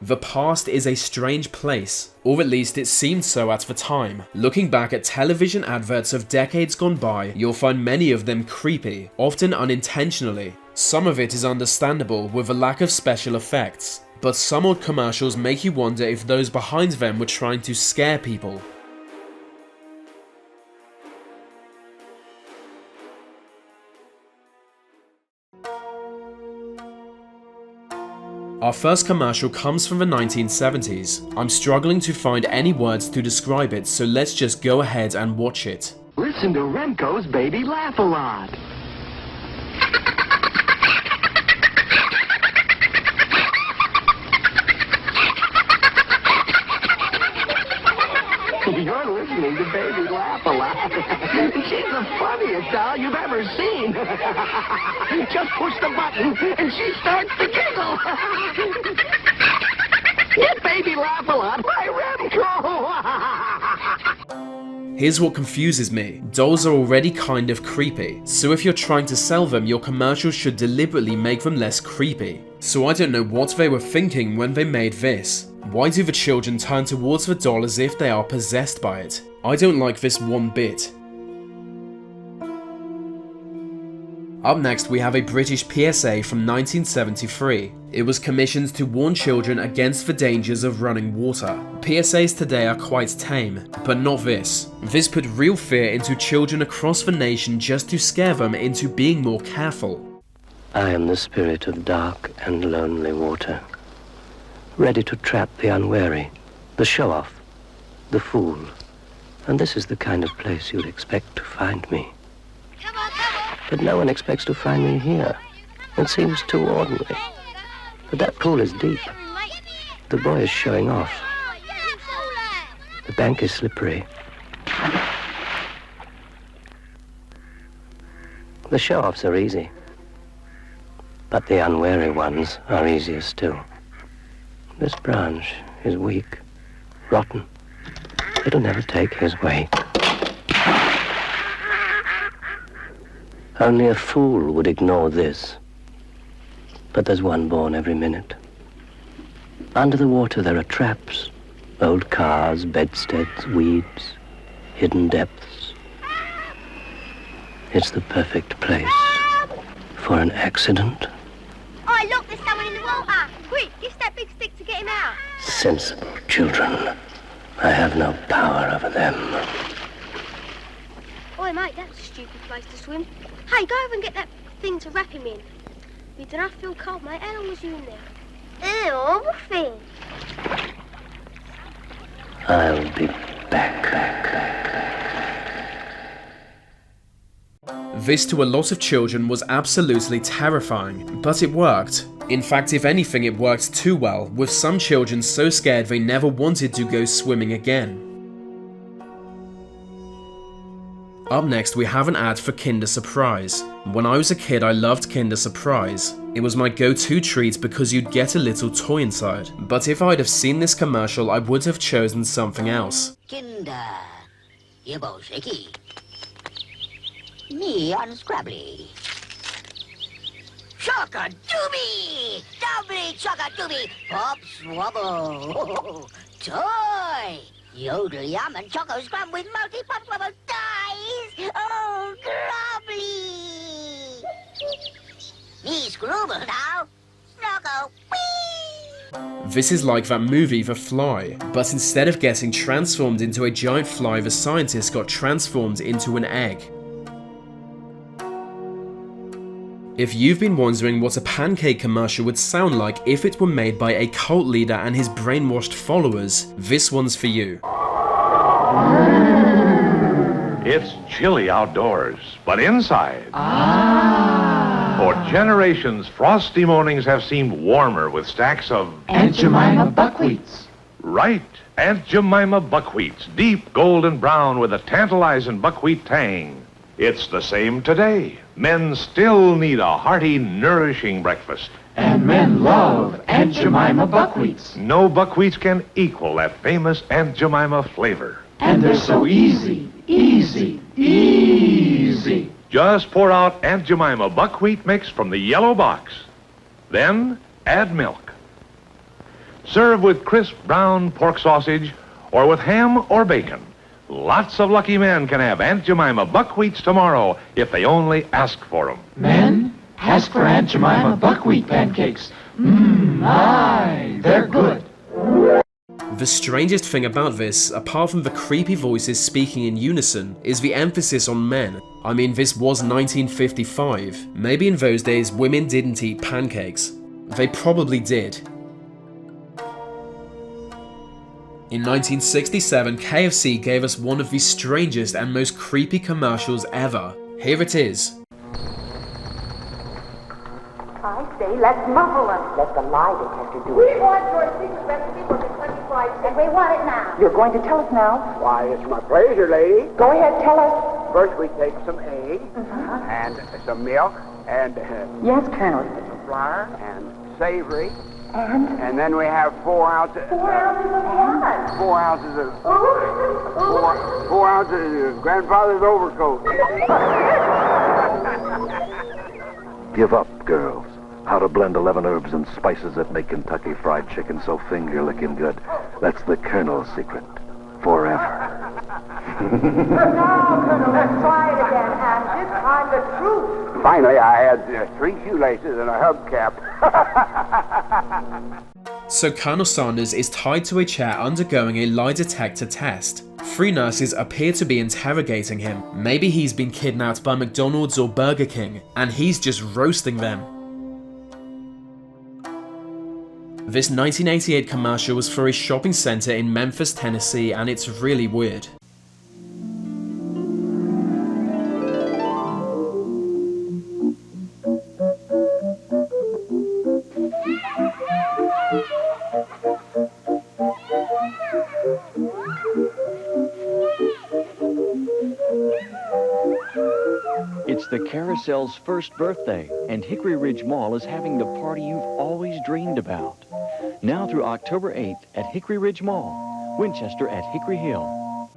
The past is a strange place, or at least it seemed so at the time. Looking back at television adverts of decades gone by, you'll find many of them creepy, often unintentionally. Some of it is understandable with a lack of special effects, but some old commercials make you wonder if those behind them were trying to scare people. Our first commercial comes from the 1970s. I'm struggling to find any words to describe it, so let's just go ahead and watch it. Listen to Remco's Baby Laugh a Lot. You're listening to Baby Laugh a Lot. She's the funniest doll you've ever seen. Just push the button and she starts to giggle. Get Baby Laugh a Lot by Remco. Here's what confuses me. Dolls are already kind of creepy, so if you're trying to sell them, your commercials should deliberately make them less creepy. So I don't know what they were thinking when they made this. Why do the children turn towards the doll as if they are possessed by it? I don't like this one bit. Up next we have a British PSA from 1973. It was commissioned to warn children against the dangers of running water. PSAs today are quite tame, but not this. This put real fear into children across the nation just to scare them into being more careful. I am the spirit of dark and lonely water, ready to trap the unwary, the show-off, the fool. And this is the kind of place you'd expect to find me. Come on, come on. But no one expects to find me here. It seems too ordinary. But that pool is deep. The boy is showing off. The bank is slippery. The show-offs are easy. But the unwary ones are easier still. This branch is weak, rotten. It'll never take his weight. Only a fool would ignore this. But there's one born every minute. Under the water there are traps, old cars, bedsteads, weeds, hidden depths. It's the perfect place for an accident. Oh, look, there's someone in the water. Quick, use that big stick to get him out. Sensible children. I have no power over them. Oi, mate, that's a stupid place to swim. Hey, go over and get that thing to wrap him in. You don't feel cold, mate. How long was you in there? Ew, what thing? I'll be back. This to a lot of children was absolutely terrifying, but it worked. In fact, if anything, it worked too well, with some children so scared they never wanted to go swimming again. Up next, we have an ad for Kinder Surprise. When I was a kid, I loved Kinder Surprise. It was my go-to treat because you'd get a little toy inside. But if I'd have seen this commercial, I would have chosen something else. Kinder, Yibbo Shaky. Me unscrabbly. Chock-a-doobie! Doubly chock-a-doobie! Pop swabble! Toy! Yodel yum and choco scrum with multi-pop swabble dies! Oh, grubbly! Me scrubble now! Snuggle! Whee! This is like that movie The Fly, but instead of getting transformed into a giant fly, the scientist got transformed into an egg. If you've been wondering what a pancake commercial would sound like if it were made by a cult leader and his brainwashed followers, this one's for you. It's chilly outdoors, but inside. For generations, frosty mornings have seemed warmer with stacks of Aunt Jemima buckwheats. Right, Aunt Jemima buckwheats, deep golden brown with a tantalizing buckwheat tang. It's the same today. Men still need a hearty, nourishing breakfast. And men love Aunt Jemima buckwheats. No buckwheats can equal that famous Aunt Jemima flavor. And they're so easy, easy, easy. Just pour out Aunt Jemima buckwheat mix from the yellow box. Then add milk. Serve with crisp brown pork sausage or with ham or bacon. Lots of lucky men can have Aunt Jemima buckwheats tomorrow if they only ask for them. Men, ask for Aunt Jemima buckwheat pancakes. My, they're good. The strangest thing about this, apart from the creepy voices speaking in unison, is the emphasis on men. I mean, this was 1955. Maybe in those days women didn't eat pancakes. They probably did. In 1967, KFC gave us one of the strangest and most creepy commercials ever. Here it is. I say, let's muffle them. Let the lie detector do it. We want your secret recipe for the 25 cents. We want it now. You're going to tell us now? Why, it's my pleasure, lady. Go ahead, tell us. First, we take some eggs and some milk and Yes, Colonel. some flour and savory. And? And then we have 4 ounces. 4 ounces of what? 4 ounces of 4 ounces of grandfather's overcoat. Give up, girls. How to blend 11 herbs and spices that make Kentucky Fried Chicken so finger-licking good. That's the Colonel's secret. Forever. Now, Colonel, let's try it again, and this time the truth. Finally, I had 3 shoelaces and a hubcap. So Colonel Sanders is tied to a chair undergoing a lie detector test. 3 nurses appear to be interrogating him. Maybe he's been kidnapped by McDonald's or Burger King, and he's just roasting them. This 1988 commercial was for a shopping center in Memphis, Tennessee, and it's really weird. It's the Carousel's first birthday, and Hickory Ridge Mall is having the party you've always dreamed about. Now through October 8th at Hickory Ridge Mall, Winchester at Hickory Hill.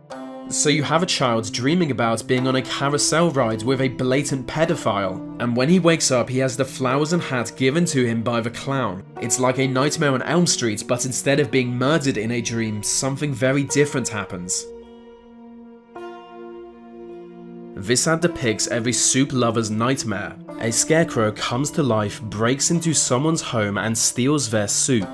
So you have a child dreaming about being on a carousel ride with a blatant pedophile, and when he wakes up he has the flowers and hat given to him by the clown. It's like a Nightmare on Elm Street, but instead of being murdered in a dream, something very different happens. This ad depicts every soup lover's nightmare. A scarecrow comes to life, breaks into someone's home and steals their soup.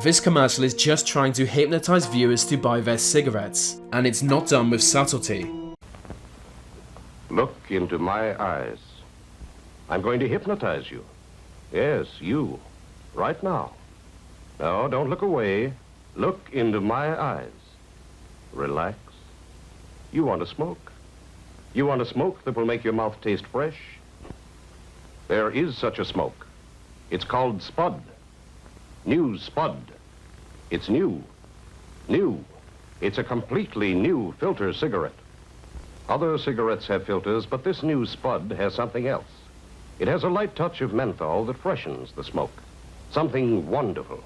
This commercial is just trying to hypnotize viewers to buy their cigarettes, and it's not done with subtlety. Look into my eyes. I'm going to hypnotize you. Yes, you. Right now. No, don't look away. Look into my eyes. Relax. You want to smoke? You want a smoke that will make your mouth taste fresh? There is such a smoke. It's called Spud. New Spud. It's new. New. It's a completely new filter cigarette. Other cigarettes have filters, but this new Spud has something else. It has a light touch of menthol that freshens the smoke. Something wonderful.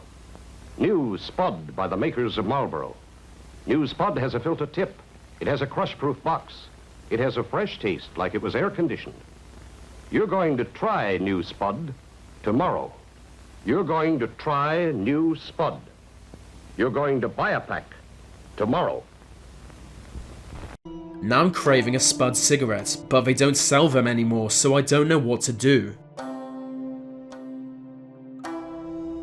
New Spud by the makers of Marlboro. New Spud has a filter tip. It has a crush-proof box. It has a fresh taste like it was air-conditioned. You're going to try new Spud tomorrow. You're going to try new Spud. You're going to buy a pack tomorrow. Now I'm craving a Spud cigarette, but they don't sell them anymore, so I don't know what to do.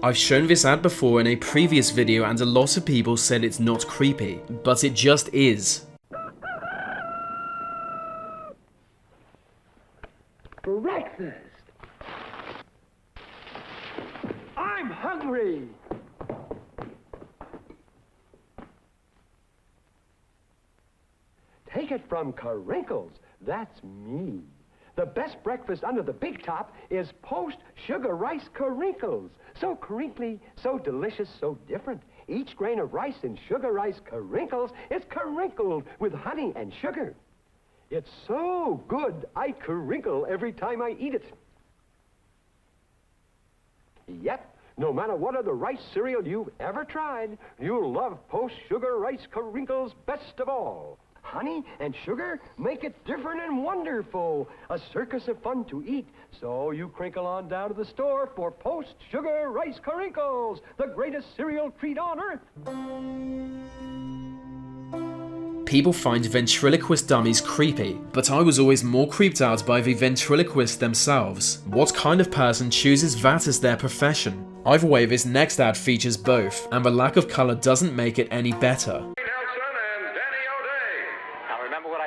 I've shown this ad before in a previous video and a lot of people said it's not creepy, but it just is. Breakfast! I'm hungry! Take it from Carinkles. That's me. The best breakfast under the big top is post-sugar rice Carinkles. So crinkly, so delicious, so different. Each grain of rice in sugar rice Carinkles is carinkled with honey and sugar. It's so good, I crinkle every time I eat it. Yep, no matter what other rice cereal you've ever tried, you'll love post-sugar rice Carinkles best of all. Honey and sugar make it different and wonderful. A circus of fun to eat. So you crinkle on down to the store for post-sugar rice Carinkles, the greatest cereal treat on earth. People find ventriloquist dummies creepy, but I was always more creeped out by the ventriloquists themselves. What kind of person chooses that as their profession? Either way, this next ad features both, and the lack of colour doesn't make it any better.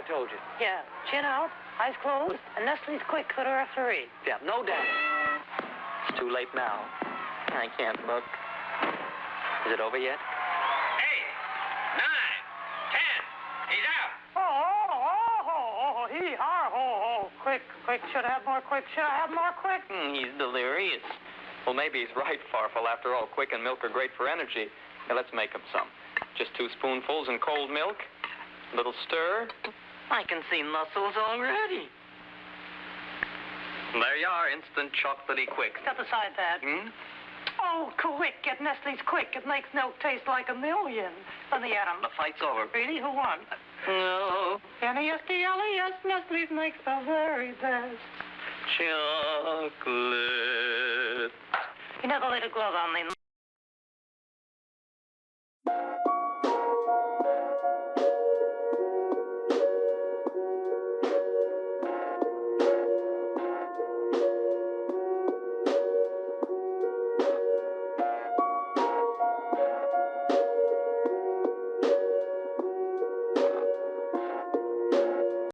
Told you. Yeah, chin out, eyes closed, and Nestle's quick for the referee. Yeah, no doubt. It's too late now. I can't look. Is it over yet? 8, 9, 10. He's out. Hee-haw, quick, should I have more quick, he's delirious. Well, maybe he's right, Farfel. After all, quick and milk are great for energy. Now, let's make him some. Just 2 spoonfuls in cold milk, a little stir. I can see muscles already. There you are, instant chocolatey quick. Step aside that. Oh, quick. Get Nestle's quick. It makes milk taste like a million. Let me at him. The fight's over. Really? Who won? No. N-E-S-T-L-E-S. Nestle's makes the very best chocolate. You never laid a glove on me.